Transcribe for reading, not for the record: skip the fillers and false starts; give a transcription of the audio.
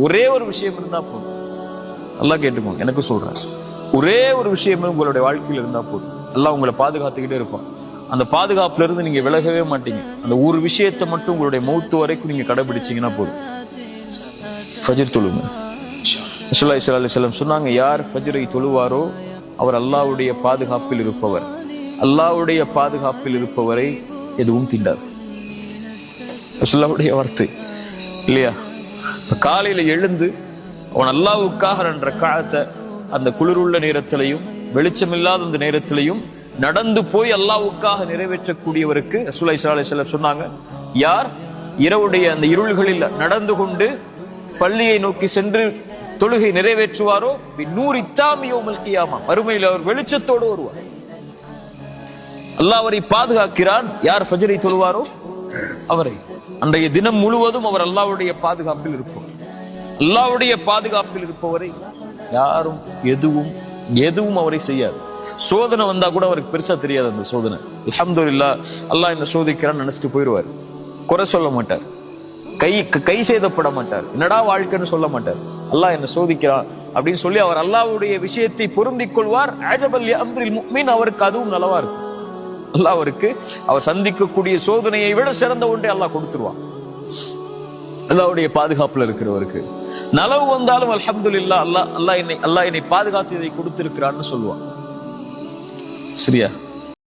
ஒரே ஒரு விஷயம் இருந்தா போதும். அல்லாஹ் கேட்டுக்கோங்க, எனக்கு சொல்றேன், ஒரே ஒரு விஷயம் உங்களுடைய வாழ்க்கையில் இருந்தா போதும். அல்லாஹ் உங்களை பாதுகாத்துக்கிட்டே இருப்பான். அந்த பாதுகாப்புல இருந்து நீங்க விலகவே மாட்டீங்க. அந்த ஒரு விஷயத்தை மட்டும் உங்களுடைய மௌத்து வரைக்கும் நீங்க கடைபிடிச்சீங்கன்னா போதும். ஃபஜ்ர் தொழுங்க. ரசூலுல்லாஹி ஸல்லல்லாஹு அலைஹி வஸல்லம் சொன்னாங்க, யார் ஃபஜ்ரை தொழுவாரோ அவர் அல்லாஹ்வுடைய பாதுகாப்பில் இருப்பவர். அல்லாஹ்வுடைய பாதுகாப்பில் இருப்பவரை எதுவும் தீண்டாது. ரசூலுல்லாஹ்வுடைய வார்த்தை இல்லையா? காலையில எழுந்து அவன் அல்லாஹ்வுக்காக 2 ரக்அத்தை அந்த குளிருள்ள நேரத்திலையும் வெளிச்சமில்லாத அந்த நேரத்திலையும் நடந்து போய் அல்லாஹ்வுக்காக நிறைவேற்றக்கூடியவருக்கு ரசூலுல்லாஹி ஸல்லல்லாஹு அலைஹி வஸல்லம் சொன்னாங்க, யார் இரவுடைய அந்த இருள்களில் நடந்து கொண்டு பள்ளியை நோக்கி சென்று தொழுகை நிறைவேற்றுவாரோ நூறு இத்தாமியோமல் கியாமா, மறுமையில் அவர் வெளிச்சத்தோடு வருவார். அல்லாஹ் அவரை பாதுகாக்கிறான். யார் ஃபஜ்ரை தொழுவாரோ அவரை அன்றைய தினம் முழுவதும் அவர் அல்லாஹ்வுடைய பாதுகாப்பில் இருப்பவர். அல்லாஹ்வுடைய பாதுகாப்பில் இருப்பவரை யாரும் எதுவும் அவரை செய்யாது. சோதனை வந்தா கூட அவருக்கு பெருசா தெரியாது. அந்த சோதனை அல்ஹம்துலில்லாஹ் அல்லாஹ் என்ன சோதிக்கிறான்னு நினைச்சிட்டு போயிடுவார். குறை சொல்ல மாட்டார், கை செய்தப்பட மாட்டார், என்னடா வாழ்க்கைன்னு சொல்ல மாட்டார். அல்லாஹ் என்ன சோதிக்கிறான் அப்படின்னு சொல்லி அவர் அல்லாஹ்வுடைய விஷயத்தை பொருந்திக் கொள்வார். அஜபல் அம்ரில் முஃமின், அவருக்கு அதுவும் நலவா இருக்கும். அல்லாஹ் அவருக்கு அவர் சந்திக்கக்கூடிய சோதனையை விட சிறந்த ஒன்றை அல்லாஹ் கொடுத்துருவான். அல்லாஹ்வுடைய பாதுகாப்புல இருக்கிறவருக்கு நலவு வந்தாலும் அல்ஹம்துலில்லாஹ் அல்லாஹ் என்னை பாதுகாத்து இதை கொடுத்திருக்கிறான்னு சொல்லுவான். சரியா?